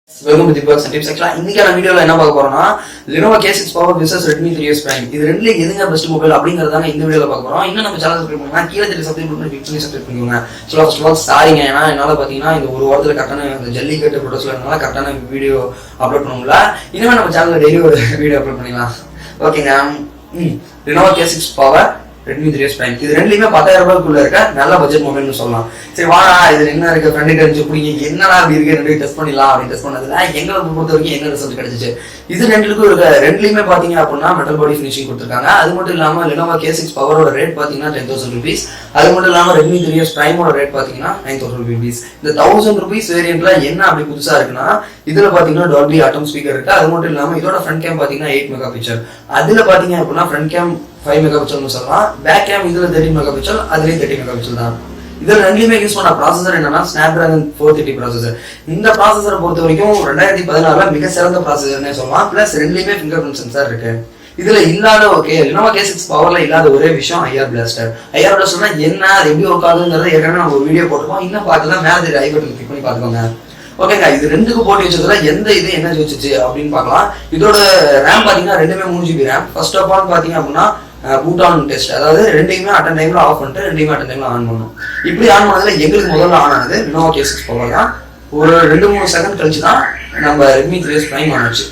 Welcome to the Perks and Tips. இன்னைக்கான வீடியோல என்ன பார்க்க போறோம்னா Lenovo K6 Power vs Redmi 3S Prime. இது ரெண்டுல எதுங்க பெஸ்ட் மொபைல் அப்படிங்கறதாங்க இந்த வீடியோல பார்க்க போறோம். இன்னும் நம்ம சேனல் சப்ஸ்கிரைப் பண்ணுங்க, கீழ தெரிய சப்ஸ்கிரைப் பண்ணி கிளிக் பண்ணி சப்ஸ்கிரைப் பண்ணிக்கோங்க. சோ ஃபர்ஸ்ட் ஆஃப் ஆல் சாரிங்க, ஏன்னா என்னால பாத்தீங்கன்னா இந்த ஒரு வாரத்துல கரெக்டான அந்த ஜல்லிக்கட்டு ப்ரோடக்ட்ஸ்ல என்னால கரெக்டான வீடியோ அப்லோட் பண்ண முடியல. இனிமே நம்ம சேனல்ல டெய்லி ஒரு வீடியோ அப்லோட் பண்ணிடலாம். ஓகேங்க. Lenovo K6 Power Redmi 3S Prime. இது ரெண்டுலயுமே 10,000 ரூபாய்க்குள்ள இருக்க நல்ல பட்ஜெட் மொபைல்னு சொல்லலாம். சரி வாடா, இது என்ன இருக்கு ஃப்ரெண்ட் தெரிஞ்சு பிடிங்க என்னடா அப்படி இருக்கு ரெண்டு டெஸ்ட் பண்ணிடலாம் அப்படின்னு டெஸ்ட் பண்ணதுல எங்களுக்கு பொறுத்த வரைக்கும் என்ன ரிசல்ட் கிடைச்சிச்சு. இது ரெண்டுக்கும் இருக்க ரெண்டுலயுமே பாத்தீங்க அப்படின்னா மெட்டல் பாடி ஃபினிஷிங் கொடுத்துருக்காங்க. அது மட்டும் இல்லாம Lenovo K6 பவரோட ரேட் பாத்தீங்கன்னா 10,000 rupees. அது மட்டும் இல்லாம Redmi 3S Primeோட ரேட் பாத்தீங்கன்னா 9,000 rupees. இந்த 1,000 rupees வேரியன்ட்ல என்ன அப்படி புதுசா இருக்குன்னா இதுல பாத்தீங்கன்னா Dolby Atom ஸ்பீக்கர் இருக்கு. அது மட்டும் இல்லாம இதோட ஃப்ரண்ட் கேம் பாத்தீங்கன்னா 8 மெகா பிக்சல். அதுல பாத்தீங்க அப்படின்னா ஃப்ரண்ட் கேம் 5 மெகா பிக்சல்னு சொல்லலாம். பேக் கேம் இதுல 13 மெகா பிக்சல், அதுலயும் 30 மெகா பிக்சல் தான். இதுல ரெண்டுமே யூஸ் பண்ண ப்ராசஸர் என்னன்னா Snapdragon 430 ப்ராசஸர். இந்த ப்ராசஸரை பொறுத்த வரைக்கும் 2016ல மிக சிறந்த ப்ராசஸர்னே சொல்லலாம். பிளஸ் ரெண்டுலயுமே ஃபிங்கர் பிரிண்ட் சென்சார் இருக்கு. இதுல இல்லாத Lenovo K6 பவர்ல இல்லாத ஒரே விஷயம் IR Blaster. IR Blasterனா என்ன, அது எப்படி ஒர்க் ஆகுதுங்கறத ஏற்கனவே நம்ம ஒரு வீடியோ போட்டுருக்கோம். இன்னும் பார்க்கலாம், மேல தெரிய ஐ பட்டன் கிளிக் பண்ணி பாத்துக்கோங்க. ஓகேங்க, இது ரெண்டுக்கு போட்டி வச்சதுல எந்த இது என்ன வச்சுச்சு அப்படின்னு பார்க்கலாம். இதோட ரேம் பாத்தீங்கன்னா ரெண்டுமே 3 GB RAM. First of all பாத்தீங்க அப்படின்னா பூட் ஆன் டெஸ்ட், அதாவது ரெண்டையுமே அட்டன் டைம்ல ஆஃப் பண்ணிட்டு ரெண்டையுமே அட்டன் டைம்ல ஆன் பண்ணணும். இப்படி ஆன் பண்ணதுல எங்களுக்கு முதல்ல ஆன் ஆனது Lenovo K6 பவர் தான். ஒரு 2-3 செகண்ட் கழிச்சு தான் நம்ம Redmi 3S Prime ஆனச்சு.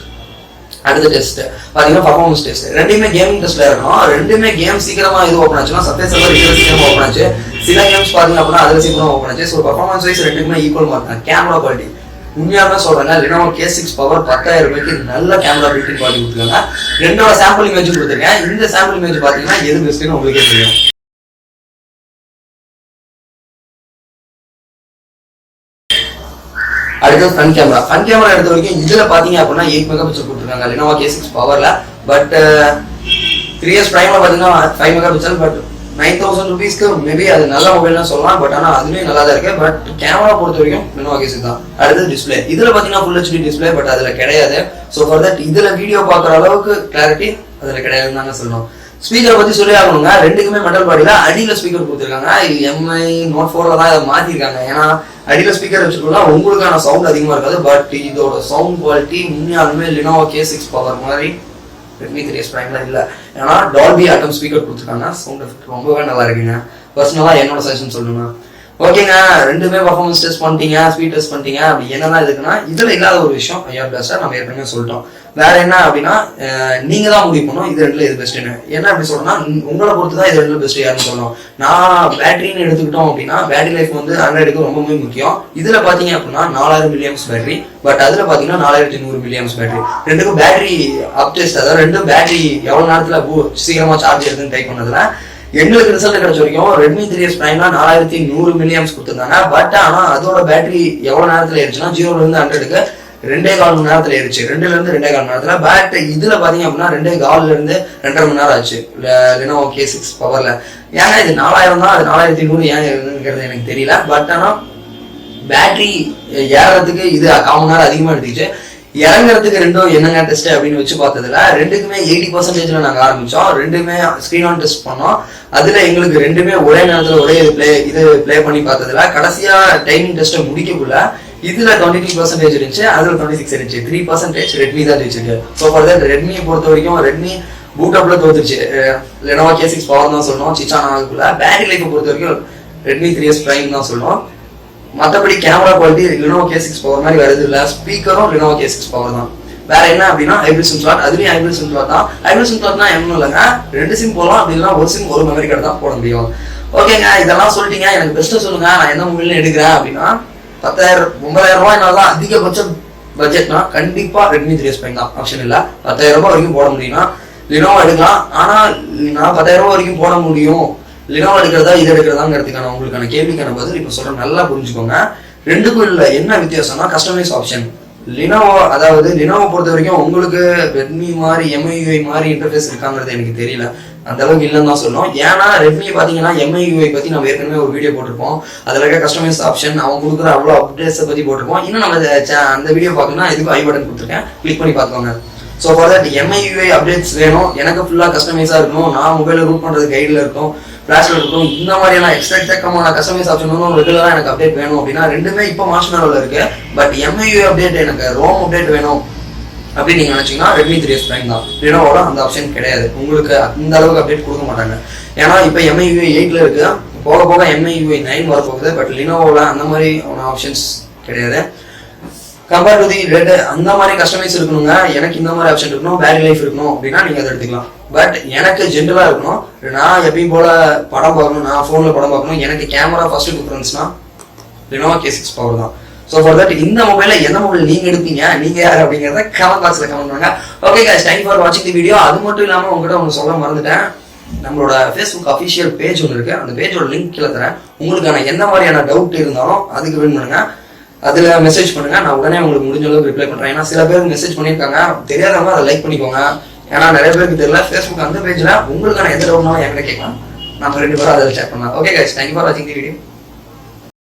அடுத்த டெஸ்ட் பாத்தீங்கன்னா பர்ஃபார்மன்ஸ் டெஸ்ட். ரெண்டுமே கேமிங் டெஸ்ட்ல இருக்கணும். ரெண்டுமே கேம் சீக்கிரமா இது ஓப்பன் ஆச்சுன்னா சர்ஃபேஸ் சர்வர் இதுல சீக்கிரமா ஓப்பன் ஆச்சு. சில கேம்ஸ் பாத்தீங்க அப்படின்னா அதுல சீக்கிரமா ஓப்பன் ஆச்சு. ஸோ பர்ஃபார்மன்ஸ் வைஸ் ரெண்டுக்குமே ஈக்குவல் மார்க் தான். கேமரா குவாலிட்டி உண்மையாவே சொல்றாங்க, Lenovo K6 பவர் 10,000 ரூபாய்க்கு நல்ல கேமரா பில்ட் குவாலிட்டி கொடுத்துருக்காங்க. ரெண்டோட சாம்பிள் இமேஜ் கொடுத்துருக்கேன். இந்த சாம்பிள் இமேஜ் பாத்தீங்கன்னா எது பெஸ்ட்னு உங்களுக்கே தெரியும். அடுத்து ஃப்ரண்ட் கேமரா. ஃப்ரண்ட் கேமரா எடுத்த வரைக்கும் இதுல பாத்தீங்க அப்படின்னா 8 மெகா பிக்சல் கொடுத்துருக்காங்க Lenovo K6 பவர்ல. பட் 3S Primeல பாத்தீங்கன்னா 5 மெகா பிக்சல். பட் 9,000 rupeesக்கு மேபி அது நல்ல மொபைல்னு சொல்லலாம். பட் ஆனா அதுவே நல்லா தான் இருக்கு. பட் கேமரா பொறுத்த வரைக்கும் Lenovo K6 தான். அடுத்து டிஸ்பிளே. இதுல பாத்தீங்கன்னா ஃபுல் HD டிஸ்பிளே, பட் அதுல கிடையாது. ஸோ ஃபார் தட் இதுல வீடியோ பாக்குற அளவுக்கு கிளாரிட்டி அதுல கிடையாதுன்னு தாங்க சொல்லணும். ஸ்பீக்கரை பத்தி சொல்லி ஆகணுங்க, ரெண்டுக்குமே மெட்டல் பாடியில அடியில ஸ்பீக்கர் கொடுத்துருக்காங்க. இது MI Note 4ல தான் இதை மாத்திருக்காங்க. ஏன்னா அடியில ஸ்பீக்கர் வச்சுக்கலாம் உங்களுக்கான சவுண்ட் அதிகமா இருக்காது. பட் இதோட சவுண்ட் குவாலிட்டி உண்மையாலுமே Lenovo K6 பவர் மாதிரி Redmi 3S Primeல இல்ல. ஏன்னா Dolby Atom ஸ்பீக்கர் கொடுத்துருக்காங்க. சவுண்ட் எஃபெக்ட் ரொம்பவே நல்லா இருக்குங்க. பர்சனலா என்னோட சஜஷன் சொல்லணும்னா ஓகேங்க. ரெண்டுமே பர்ஃபார்மன்ஸ் டெஸ்ட் பண்ணிட்டீங்க, ஸ்பீட் டெஸ்ட் பண்ணிட்டீங்க. அப்படி என்னதான் இருக்குன்னா இதுல இல்லாத ஒரு விஷயம் IR Blaster நம்ம ஏற்கனவே சொல்லிட்டோம். வேற என்ன அப்படின்னா நீங்க தான் முடிவு பண்ணணும் இது ரெண்டுல இது பெஸ்ட்னு. என்ன அப்படி சொல்றேன்னா உங்களை பொறுத்து தான் இது ரெண்டுல பெஸ்ட் யாருன்னு சொல்லணும். நான் பேட்டரின்னு எடுத்துக்கிட்டோம் அப்படின்னா பேட்டரி லைஃப் வந்து Androidக்கு ரொம்பவே முக்கியம். இதுல பாத்தீங்க அப்படின்னா 4000 mAh பேட்டரி. பட் அதுல பாத்தீங்கன்னா 4100 mAh பேட்டரி. ரெண்டுக்கும் பேட்டரி அப் டெஸ்ட், அதாவது ரெண்டும் பேட்டரி எவ்வளவு நேரத்துல சீக்கிரமா சார்ஜ் எடுத்துன்னு டைப் பண்ணதுல எங்களுக்கு ரிசல்ட் கிடைச்ச வரைக்கும் Redmi 3S Primeல 4100 mAh கொடுத்துருந்தாங்க. பட் ஆனா அதோட பேட்டரி எவ்வளவு நேரத்துல ஏறிச்சுன்னா 0ல இருந்து 100க்கு 2.25 மணி நேரத்துல ஏறிச்சு. 2ல இருந்து 2.25 மணி நேரத்துல. பட் இதுல பாத்தீங்க அப்படின்னா 2.25ல இருந்து 2.5 மணி நேரம் ஆச்சு Lenovo K6 பவர்ல. ஏன்னா இது 4000 தான், அது 4100 ஏன் இருக்குங்கிறது எனக்கு தெரியல. பட் ஆனா பேட்டரி ஏறதுக்கு இது 1/4 மணி நேரம் அதிகமா எடுத்துச்சு. இறங்குறதுக்கு ரெண்டும் என்னங்க டெஸ்ட் அப்படின்னு வச்சு பார்த்ததுல ரெண்டுக்குமே 80%ல நாங்க ஆரம்பிச்சோம். ரெண்டுமே ஸ்கிரீன் ஆன் டெஸ்ட் பண்ணோம். அதுல எங்களுக்கு ரெண்டுமே ஒரே நேரத்துல ஒரே இது பிளே பண்ணி பார்த்ததுல கடைசியா டைமிங் டெஸ்ட்டை முடிக்கக்குள்ள இதுல 23% இருந்துச்சு, அதுல 26 இருந்துச்சு. 3% Redmi தான் ஜெயிச்சிருக்கு. ஸோ ஃபார் தட் ரெட்மியை பொறுத்த வரைக்கும் Redmi பூட் அப்ல தோத்துருச்சு. Lenovo K6 பவர் தான் சொல்லணும். சிச்சான் ஆகுக்குள்ள பேட்டரி லைஃப் பொறுத்த வரைக்கும் Redmi 3S Prime தான் சொல்லணும். மற்றபடி camera quality Lenovo K6 power மாதிரி வருது இல்ல. ஸ்பீக்கரும் Lenovo K6 பவர் தான். வேற என்ன அப்படின்னா ஹைபிரிட் சிம் ஸ்லாட். அதுலயும் ஹைபிரிட் சிம் ஸ்லாட் தான். ஹைபிரிட் சிம் ஸ்லாட்னா என்ன இல்லைங்க, 2 சிம் போகலாம். அப்படி இல்லைன்னா ஒரு சிம் ஒரு மெமரி கார்டு தான் போட முடியும். ஓகேங்க, இதெல்லாம் சொல்லிட்டீங்க. எனக்கு பெஸ்ட் சொல்லுங்க, நான் என்ன மொபைல் எடுக்கிறேன் அப்படின்னா 10,000 9,000 ரூபாய் தான் அதிகபட்ச பட்ஜெட்னா கண்டிப்பா Redmi 3S Prime தான். ஆப்ஷன் இல்ல. 10,000 ரூபாய் வரைக்கும் போட முடியும்னா Lenovo எடுக்கலாம். ஆனா நான் 10,000 ரூபாய் வரைக்கும் போட முடியும், Lenovo எடுக்கிறதா இது எடுக்கிறதாங்கிறதுக்கான உங்களுக்கான கேள்விக்கான பதில் இப்ப சொல்றேன், நல்லா புரிஞ்சுக்கோங்க. ரெண்டுக்கும் இல்ல என்ன வித்தியாசம்னா கஸ்டமைஸ் ஆப்ஷன். Lenovo, அதாவது Lenovo பொறுத்த வரைக்கும் உங்களுக்கு Redmi மாதிரி MIUI மாதிரி இன்டர்ஃபேஸ் இருக்காங்கிறது எனக்கு தெரியல, அந்த அளவுக்கு இல்லைன்னு தான் சொல்லணும். ஏன்னா Redmi பாத்தீங்கன்னா MIUI பத்தி நம்ம ஏற்கனவே ஒரு வீடியோ போட்டிருப்போம். அதுல இருக்க கஸ்டமைஸ் ஆப்ஷன் அவங்க கொடுக்குற அவ்வளவு அப்டேட்ஸை பத்தி போட்டிருப்போம். இன்னும் நம்ம அந்த வீடியோ பார்க்கணும்னா இதுக்கு ஐ பட்டன் கொடுத்துருக்கேன், கிளிக் பண்ணி பார்த்துக்கோங்க. So for that MIUI updates வேணும், எனக்கு ஃபுல்லா கஸ்டமைஸா இருக்கணும், நான் மொபைல ரூட் பண்றது கைட்ல இருக்கும், ஃபிளாஷ்ல இருக்கும். இந்த மாதிரியான எக்கச்சக்கமான கஸ்டமைஸ் ஆப்ஷன் வந்து ரெகுலரா எனக்கு அப்டேட் வேணும் அப்படின்னா ரெண்டுமே இப்போ மார்ஷ்மெலோல இருக்கு. பட் MIUI அப்டேட் எனக்கு ரோம் அப்டேட் வேணும் அப்படின்னு நீங்க நினைச்சீங்கன்னா Redmi 3S Prime தான். லினோவோட அந்த ஆப்ஷன் கிடையாது, உங்களுக்கு அந்த அளவுக்கு அப்டேட் கொடுக்க மாட்டாங்க. ஏன்னா இப்போ MIUI 8ல இருக்கு, போக போக MIUI 9 வர போகுது. பட் லினோவோல அந்த மாதிரி ஆப்ஷன்ஸ் கிடையாது. கம்பேர் டு தி ரெட் அந்த மாதிரி கஸ்டமைஸ் இருக்கணுங்க, எனக்கு இந்த மாதிரி ஆப்ஷன் இருக்கணும், பேட்டரி லைஃப் இருக்கணும் அப்படின்னா நீங்க அதை எடுத்துக்கலாம். பட் எனக்கு ஜென்ரலா இருக்கணும், நான் எப்பயும் போல படம் பார்க்கணும், நான் போன்ல படம் பார்க்கணும், எனக்கு கேமரா ஃபர்ஸ்ட் ப்ரிஃபரன்ஸ்னா Lenovo K6 Power தான். ஸோ ஃபார் தட் இந்த மொபைல எந்த மொபைல் நீங்க எடுப்பீங்க, நீங்க யார் அப்படிங்கிறத கமெண்ட் பாக்ஸ்ல கமெண்ட் பண்ணுங்க. ஓகே guys, தேங்க் ஃபார் வாட்சிங் தி வீடியோ. அது மட்டும் இல்லாம உங்ககிட்ட ஒன்று சொல்ல மறந்துட்டேன், நம்மளோட ஃபேஸ்புக் அஃபிஷியல் பேஜ் ஒன்று இருக்கு, அந்த பேஜோட லிங்க் கீழே தரேன். உங்களுக்கான என்ன மாதிரியான டவுட் இருந்தாலும் அதுக்கு வின் பண்ணுங்க, அதுல மெசேஜ் பண்ணுங்க, நான் உடனே உங்களுக்கு முடிஞ்ச அளவுக்கு ரிப்ளை பண்றேன். ஏன்னா சில பேர் மெசேஜ் பண்ணியிருக்காங்க, தெரியாதவங்க அதை லைக் பண்ணிக்கோங்க. ஏன்னா நிறைய பேருக்கு தெரியல, ஃபேஸ்புக் அந்த பேஜ்ல உங்களுக்கான எந்த டவுட்னாலும் என்கிட்ட கேட்கலாம், நம்ம 2 பேரும் அதில் சேட் பண்ணலாம். ஓகே guys, தேங்க் ஃபார் வாட்சிங் தி வீடியோ.